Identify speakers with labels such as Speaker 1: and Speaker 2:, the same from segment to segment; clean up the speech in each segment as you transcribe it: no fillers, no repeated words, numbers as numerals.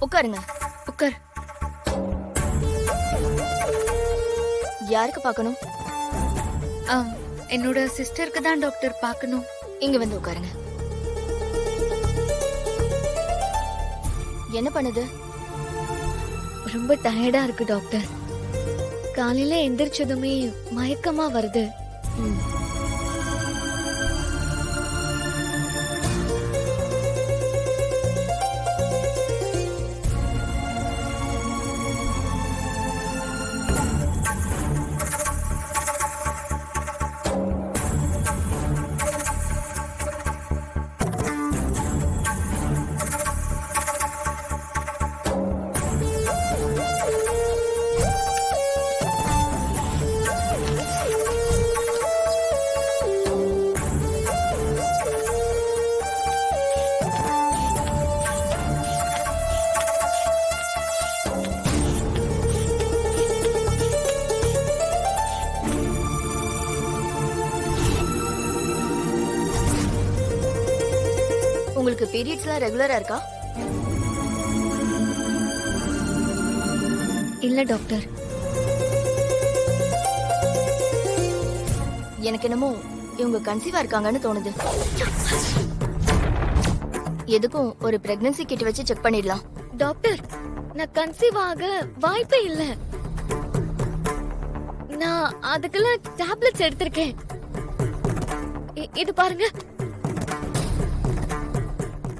Speaker 1: உட்காருங்க.
Speaker 2: உட்கார்.
Speaker 1: யாருக்கு பார்க்கணும்?
Speaker 2: என்னோட சிஸ்டருக்கு தான் டாக்டர் பார்க்கணும்.
Speaker 1: இங்க வந்து உட்காருங்க. என்ன பண்ணுது?
Speaker 2: ரொம்ப டயர்டா இருக்கு டாக்டர். காலையில எந்திரிச்சதுமே மயக்கமா வருது.
Speaker 1: ம். உங்களுக்கு பீரியட்ஸ்லாம் ரெகுலரா இருக்கா?
Speaker 2: இல்ல டாக்டர்.
Speaker 1: எனக்கு என்னமோ இவங்க கன்சீவா இருக்காங்கன்னு தோணுது. எதுக்கும் ஒரு பிரெக்னன்சி கிட் வச்சு செக் பண்ணிடலாம்.
Speaker 2: டாக்டர், நான் கன்சீவ் ஆக வாய்ப்பே இல்ல. நான் அதுக்கெல்லாம் டேப்லெட்ஸ் எடுத்திருக்கேன். இது பாருங்க.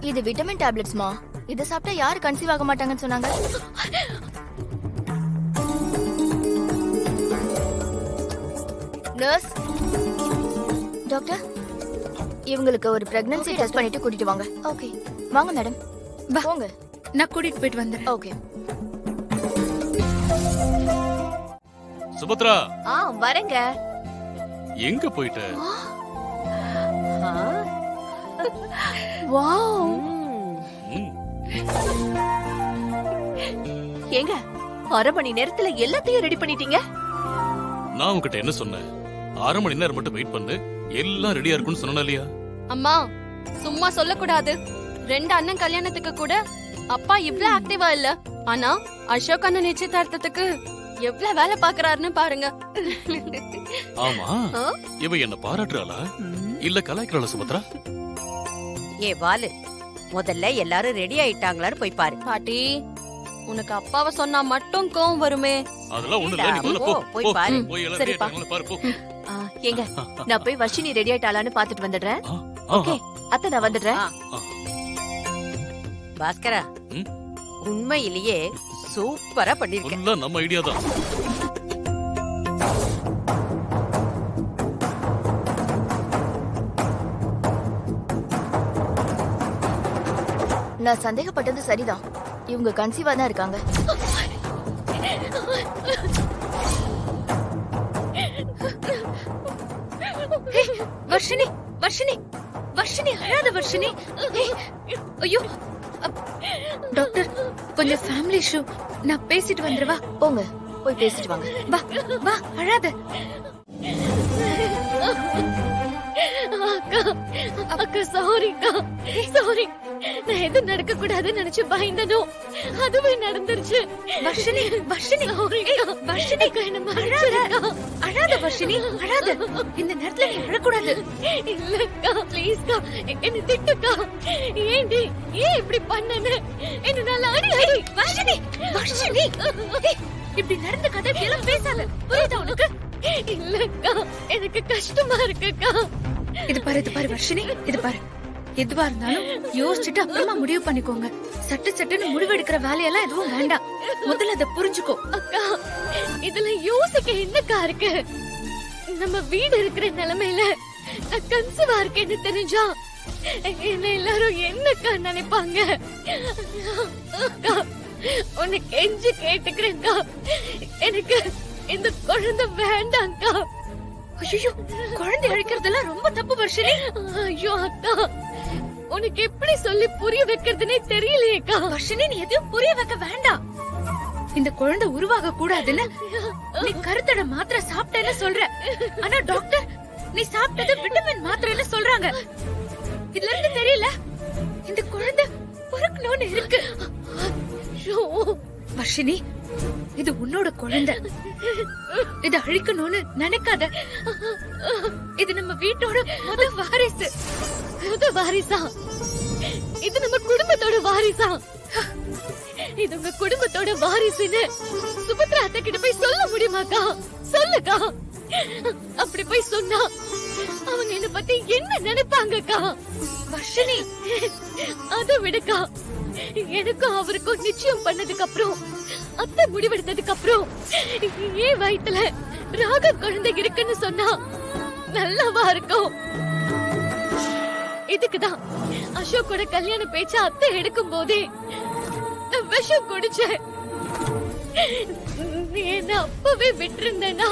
Speaker 1: இது விட்டமின் டேப்லெட்ஸ்மா. இத சாப்பிட்டா யாரு கன்சீவ் ஆக மாட்டாங்கன்னு சொன்னாங்க? நர்ஸ், டாக்டர், இவங்களுக்கு ஒரு பிரெக்னன்சி டெஸ்ட் பண்ணிட்டு கூட்டிட்டு வாங்க. ஓகே, வாங்க மேடம். வாங்க,
Speaker 2: நான் கூட்டிட்டு போயிட்டு வந்தேன்.
Speaker 1: ஓகே.
Speaker 3: சுபத்ரா,
Speaker 1: வரேங்க.
Speaker 3: எங்க போயிட்ட?
Speaker 1: வாவ்,
Speaker 3: ம்,
Speaker 4: ஏங்க 1/2 மணி நேரத்துல எல்லாத்தையும் ரெடி பண்ணிட்டீங்க?
Speaker 3: நான் உன்கிட்ட என்ன சொன்னேன்? 1/2 மணி நேரம் மட்டும் வெயிட் பண்ணு, எல்லாம் ரெடியா இருக்கும்னு சொன்னா இல்லையா?
Speaker 5: அம்மா சும்மா சொல்லக்கூடாது. 2 அண்ணன் கல்யாணத்துக்கு கூட அப்பா இவ்ளோ ஆக்டிவா இல்ல. ஆனா அசோக் அண்ணன் நிச்சயதார்த்தத்துக்கு எவ்ளோ வேலை பாக்குறாருன்னு பாருங்க.
Speaker 3: ஆமா, இவ என்ன பாராட்டுறாளா இல்ல கலாய்க்கிறாளா சுபத்ரா?
Speaker 4: ஏ பாலு, முதல்ல எல்லாரும் ரெடி ஆயிட்டாங்களான்னு போய் பாரு.
Speaker 5: பாட்டி, உனக்கு அப்பாவை சொன்னா மட்டும் கோவம் வருமே.
Speaker 3: அதெல்லாம் ஒண்ணு இல்ல, நீ முதல்ல போ.
Speaker 4: போய் பாரு.
Speaker 3: போய் எல்லாம்
Speaker 4: சரிப்பா.
Speaker 3: ready ஆயிட்டாங்களா பாரு, போ.
Speaker 4: ஏங்க, நான் போய் வர்ஷினி ரெடி ஆயிட்டாளான்னு பாத்துட்டு வந்துடுறேன். ஓகே, அத்தை நான் வந்துடுறேன். பாஸ்கரா,
Speaker 3: ம்?
Speaker 4: உண்மையிலேயே சூப்பரா பண்ணிருக்கேன்.
Speaker 3: ஃபுல்லா நம்ம ஐடியா தான்.
Speaker 1: நான் சந்தேகப்பட்டது சரிதான். இவங்க கன்சீவா தான் இருக்காங்க.
Speaker 2: வர்ஷினி, வர்ஷினி, வர்ஷினி, அழாத வர்ஷினி. ஐயோ டாக்டர், கொஞ்சம் ஃபேமிலி இஷ்யூ. நான் பேசிட்டு வந்துருவா.
Speaker 1: போங்க, போய் பேசிட்டு வாங்க.
Speaker 2: வா வா, அழாத. அக்கா சாரிக்கா, சாரி. நான் எதுவும் நடக்க கூடாதுன்னு நினைச்சு பயந்தனோ அதுவே நடந்துருச்சு. வர்ஷினி, வர்ஷினி, வர்ஷினி, என்ன மறந்துடா. அழாத வர்ஷினி, அழாத. இந்த நேரத்துல நீ அழக்கூடாது. இல்லக்கா, ப்ளீஸ்க்கா, என்ன திட்டுக்கா. ஏண்டி, ஏன் இப்படி பண்ணனே? என்ன நல்லா அடி அடி. வர்ஷினி, வர்ஷினி, இப்படி நடந்த கதை எல்லாம் பேசாத. புரியுதா உனக்கு? இல்லக்கா, எனக்கு கஷ்டமா இருக்குக்கா. இது பாரு, இது பாரு வர்ஷினி, இது பாரு. எதுவா இருந்தாலும் யோசிச்சுட்டு அப்புறமா முடிவு பண்ணிக்கோங்க. சட்டுன்னு முடிவெடுக்கிற வேலையெல்லாம் எதுவும் வேண்டாம். முதல்ல அதை புரிஞ்சுக்கோ. அக்கா, இதுல யோசிக்க என்னக்கா இருக்கு? நம்ம வீடு இருக்கிற நிலைமையில நான் கன்சீவா இருக்கேன்னு தெரிஞ்சா என்ன எல்லாரும் என்னக்கா நினைப்பாங்க? அக்கா, உன்னை கெஞ்சி கேட்டுக்கிறேன்க்கா, எனக்கு இந்த குழந்தை வேண்டாம்க்கா. ஐயோ, குழந்தை அழைக்கிறதெல்லாம் ரொம்ப தப்பு வர்ஷினி. ஐயோ அக்கா, உனக்கு எப்படி சொல்லி புரிய வைக்கிறதுனே தெரியலையேக்கா. வர்ஷினி, நீ எதையும் புரிய வைக்க வேண்டாம். இந்த குழந்தை உருவாக கூடாதுன்னு நீ கருத்தடை மாத்திரை சாப்பிட்டேன்னு சொல்ற. ஆனா டாக்டர், நீ சாப்பிட்டது விட்டமின் மாத்திரைன்னு சொல்றாங்க. இதுல இருந்து தெரியல இந்த குழந்தை பிறக்கணும்னு இருக்கு. ஐயோ
Speaker 6: வர்ஷினி, இது உன்னோட குழந்தை. இத அழிக்கணும்னு நினைக்காத. இது நம்ம வீட்டோட முத வாரிசு.
Speaker 2: வாரிசா? இது நம்ம குடும்பத்தோட வாரிசா? இது உங்க குடும்பத்தோட வாரிசுன்னு சுபத்ரா அத்தை கிட்ட போய் சொல்ல முடியுமாக்கா? சொல்லுக்கா. அப்படி போய் சொன்னா அவங்க என்ன பத்தி என்ன நினைப்பாங்கக்கா?
Speaker 6: வர்ஷினி,
Speaker 2: அதை விடுக்கா. எனக்கும் அவருக்கும் நிச்சயம் பண்ணதுக்கு அப்புறம், அத்தை முடிவெடுத்ததுக்கு அப்புறம் ஏன் வயித்துல ராக குழந்தை இருக்குன்னு சொன்னா நல்லாவா இருக்கும்? இதுக்குதான் அசோக்கோட கல்யாண பேச்ச அத்தை எடுக்கும் போதே நான் விஷம் குடிச்சேன். நீ என்ன அப்பவே விட்டிருந்தேன்னா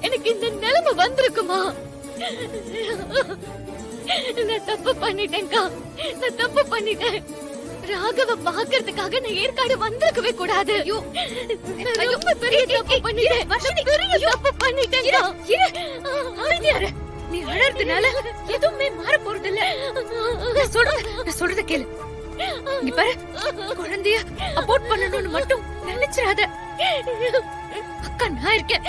Speaker 2: எனக்கு இந்த நிலைமை வந்திருக்குமா? நான் தப்பு பண்ணிட்டேன்க்கா. நான் தப்பு பண்ணிட்டேன். ராகவ பாக்குறதுக்காக நான் ஏற்காடு வந்திருக்கவே கூடாது. நான் ரொம்ப பெரிய தப்பு பண்ணிட்டேன். பெரிய தப்பு பண்ணிட்டேன்க்கா.
Speaker 6: நீ அழறதுனால எதுவுமே மாற போறது இல்ல. நான் சொல்றத கேளு. இங்க பாரு, குழந்தைய அபோர்ட் பண்ணணும்னு மட்டும் நினைச்சிடாத. அக்கா நான் இருக்கேன்.